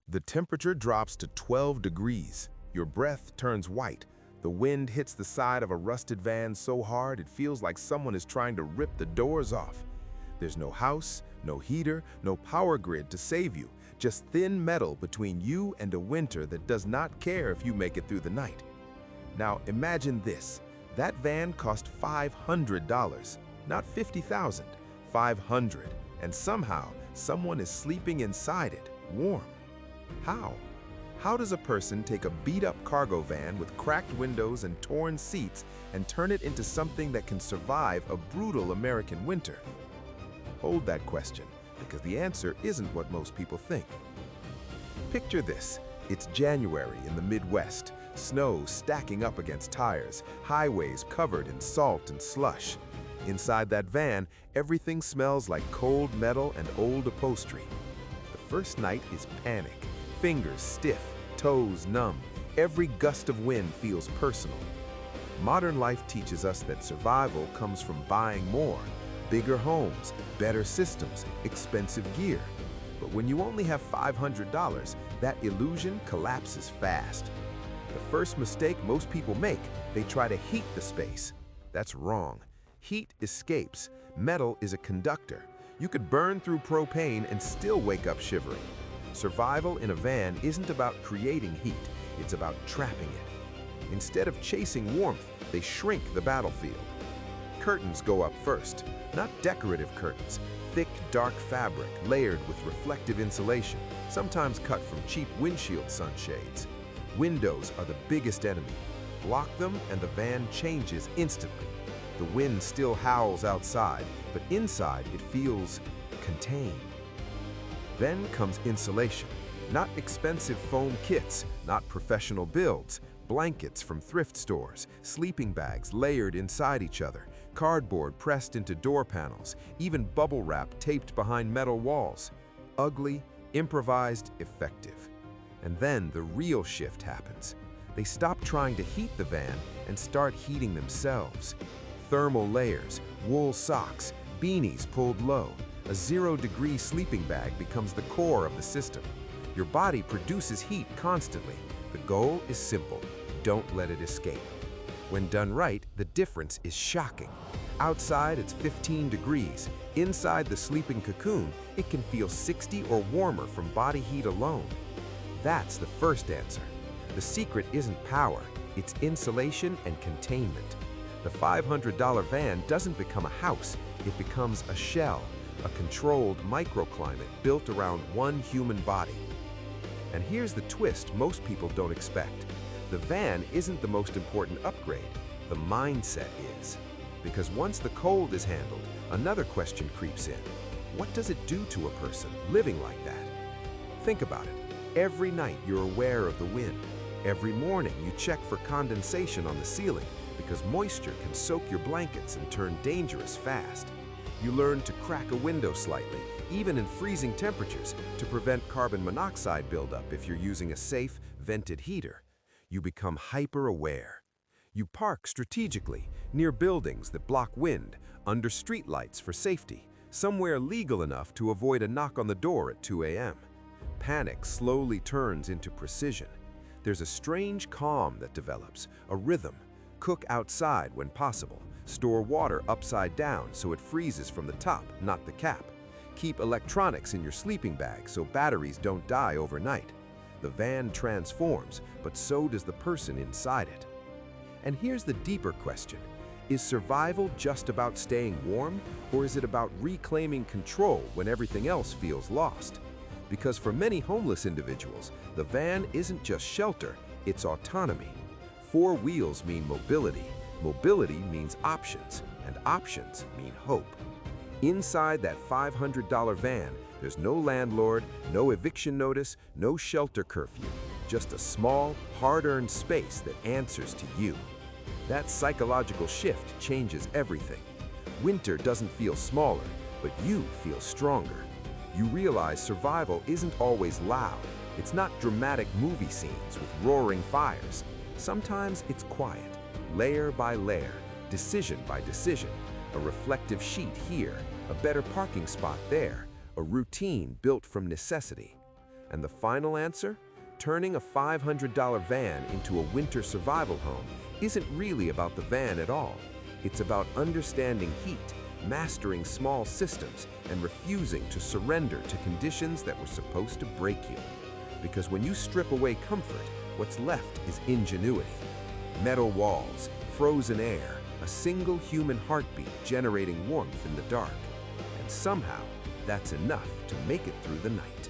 The temperature drops to 12 degrees. Your breath turns white. The wind hits the side of a rusted van so hard it feels like someone is trying to rip the doors off. There's no house, no heater, no power grid to save you, just thin metal between you and a winter that does not care if you make it through the night. Now imagine this. That van cost $500, not $50,000, $500, and somehow someone is sleeping inside it, warm. How? How does a person take a beat-up cargo van with cracked windows and torn seats and turn it into something that can survive a brutal American winter? Hold that question, because the answer isn't what most people think. Picture this. It's January in the Midwest, snow stacking up against tires, highways covered in salt and slush. Inside that van, everything smells like cold metal and old upholstery. The first night is panic. Fingers stiff, toes numb. Every gust of wind feels personal. Modern life teaches us that survival comes from buying more, bigger homes, better systems, expensive gear. But when you only have $500, that illusion collapses fast. The first mistake most people make, they try to heat the space. That's wrong. Heat escapes. Metal is a conductor. You could burn through propane and still wake up shivering. Survival in a van isn't about creating heat, it's about trapping it. Instead of chasing warmth, they shrink the battlefield. Curtains go up first, not decorative curtains, thick, dark fabric layered with reflective insulation, sometimes cut from cheap windshield sunshades. Windows are the biggest enemy. Block them and the van changes instantly. The wind still howls outside, but inside it feels contained. Then comes insulation. Not expensive foam kits, not professional builds, blankets from thrift stores, sleeping bags layered inside each other, cardboard pressed into door panels, even bubble wrap taped behind metal walls. Ugly, improvised, effective. And then the real shift happens. They stop trying to heat the van and start heating themselves. Thermal layers, wool socks, beanies pulled low. A 0-degree sleeping bag becomes the core of the system. Your body produces heat constantly. The goal is simple. Don't let it escape. When done right, the difference is shocking. Outside, it's 15 degrees. Inside the sleeping cocoon, it can feel 60 or warmer from body heat alone. That's the first answer. The secret isn't power, it's insulation and containment. The $500 van doesn't become a house, it becomes a shell, a controlled microclimate built around one human body. And here's the twist most people don't expect. The van isn't the most important upgrade, the mindset is. Because once the cold is handled, another question creeps in. What does it do to a person living like that? Think about it. Every night you're aware of the wind. Every morning you check for condensation on the ceiling because moisture can soak your blankets and turn dangerous fast. You learn to crack a window slightly, even in freezing temperatures, to prevent carbon monoxide buildup if you're using a safe, vented heater. You become hyper-aware. You park strategically, near buildings that block wind, under streetlights for safety, somewhere legal enough to avoid a knock on the door at 2 a.m. Panic slowly turns into precision. There's a strange calm that develops, a rhythm. Cook outside when possible. Store water upside down so it freezes from the top, not the cap. Keep electronics in your sleeping bag so batteries don't die overnight. The van transforms, but so does the person inside it. And here's the deeper question. Is survival just about staying warm, or is it about reclaiming control when everything else feels lost? Because for many homeless individuals, the van isn't just shelter, it's autonomy. 4 wheels mean mobility. Mobility means options, and options mean hope. Inside that $500 van, there's no landlord, no eviction notice, no shelter curfew, just a small, hard-earned space that answers to you. That psychological shift changes everything. Winter doesn't feel smaller, but you feel stronger. You realize survival isn't always loud. It's not dramatic movie scenes with roaring fires. Sometimes it's quiet, layer by layer, decision by decision. A reflective sheet here, a better parking spot there, a routine built from necessity. And the final answer? Turning a $500 van into a winter survival home isn't really about the van at all. It's about understanding heat, mastering small systems, and refusing to surrender to conditions that were supposed to break you. Because when you strip away comfort, what's left is ingenuity. Metal walls, frozen air, a single human heartbeat generating warmth in the dark. And somehow, that's enough to make it through the night.